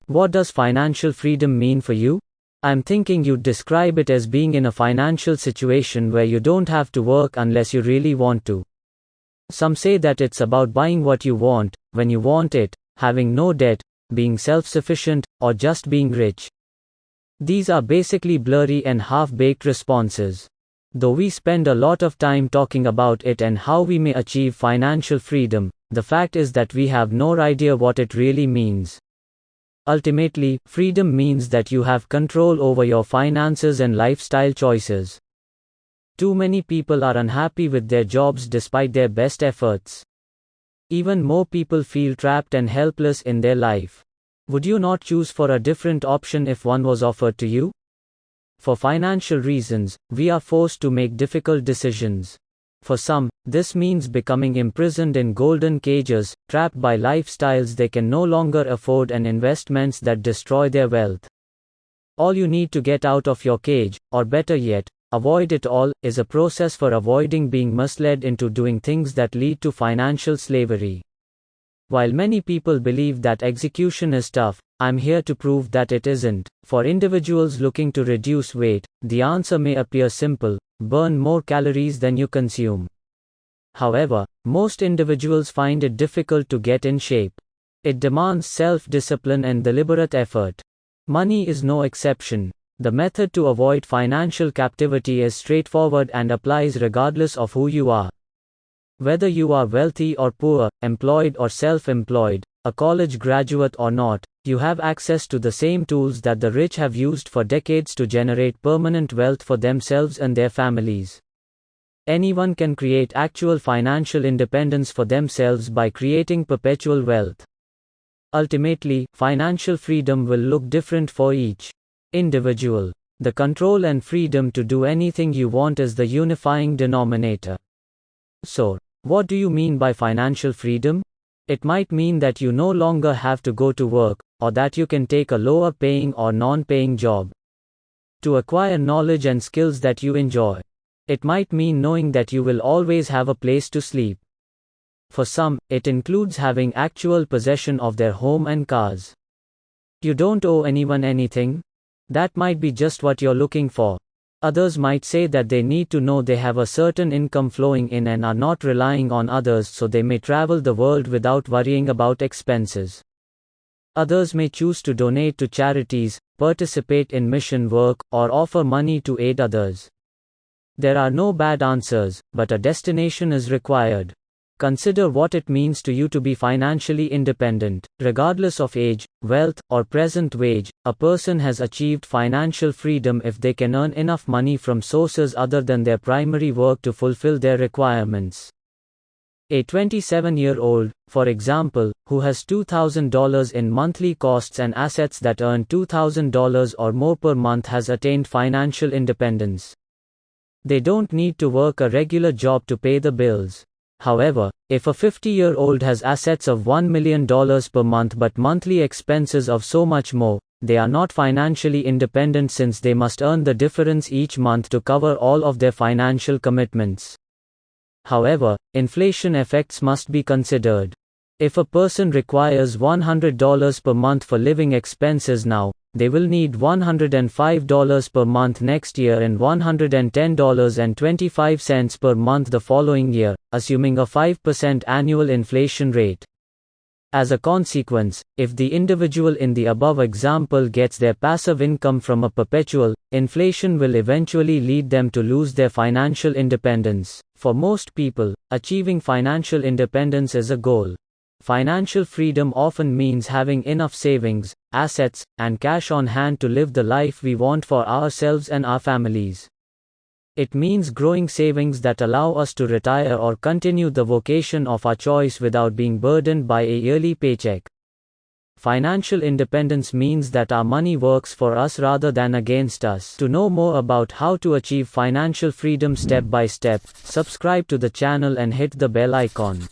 What does financial freedom mean for you? I'm thinking you'd describe it as being in a financial situation where you don't have to work unless you really want to. Some say that it's about buying what you want, when you want it, having no debt, being self-sufficient, or just being rich. These are basically blurry and half-baked responses. Though we spend a lot of time talking about it and how we may achieve financial freedom, the fact is that we have no idea what it really means. Ultimately, freedom means that you have control over your finances and lifestyle choices. Too many people are unhappy with their jobs despite their best efforts. Even more people feel trapped and helpless in their life. Would you not choose for a different option if one was offered to you? For financial reasons, we are forced to make difficult decisions. For some, this means becoming imprisoned in golden cages, trapped by lifestyles they can no longer afford and investments that destroy their wealth. All you need to get out of your cage, or better yet, avoid it all, is a process for avoiding being misled into doing things that lead to financial slavery. While many people believe that execution is tough, I'm here to prove that it isn't. For individuals looking to reduce weight, the answer may appear simple: burn more calories than you consume. However, most individuals find it difficult to get in shape. It demands self-discipline and deliberate effort. Money is no exception. The method to avoid financial captivity is straightforward and applies regardless of who you are. Whether you are wealthy or poor, employed or self-employed, a college graduate or not, you have access to the same tools that the rich have used for decades to generate permanent wealth for themselves and their families. Anyone can create actual financial independence for themselves by creating perpetual wealth. Ultimately, financial freedom will look different for each individual. The control and freedom to do anything you want is the unifying denominator. So, what do you mean by financial freedom? It might mean that you no longer have to go to work, or that you can take a lower paying or non-paying job to acquire knowledge and skills that you enjoy. It might mean knowing that you will always have a place to sleep. For some, it includes having actual possession of their home and cars. You don't owe anyone anything. That might be just what you're looking for. Others might say that they need to know they have a certain income flowing in and are not relying on others so they may travel the world without worrying about expenses. Others may choose to donate to charities, participate in mission work, or offer money to aid others. There are no bad answers, but a destination is required. Consider what it means to you to be financially independent. Regardless of age, wealth, or present wage, a person has achieved financial freedom if they can earn enough money from sources other than their primary work to fulfill their requirements. A 27-year-old, for example, who has $2,000 in monthly costs and assets that earn $2,000 or more per month has attained financial independence. They don't need to work a regular job to pay the bills. However, if a 50-year-old has assets of $1 million per month but monthly expenses of so much more, they are not financially independent since they must earn the difference each month to cover all of their financial commitments. However, inflation effects must be considered. If a person requires $100 per month for living expenses now, they will need $105 per month next year and $110.25 per month the following year, assuming a 5% annual inflation rate. As a consequence, if the individual in the above example gets their passive income from a perpetual, inflation will eventually lead them to lose their financial independence. For most people, achieving financial independence is a goal. Financial freedom often means having enough savings, assets, and cash on hand to live the life we want for ourselves and our families. It means growing savings that allow us to retire or continue the vocation of our choice without being burdened by a yearly paycheck. Financial independence means that our money works for us rather than against us. To know more about how to achieve financial freedom step by step, subscribe to the channel and hit the bell icon.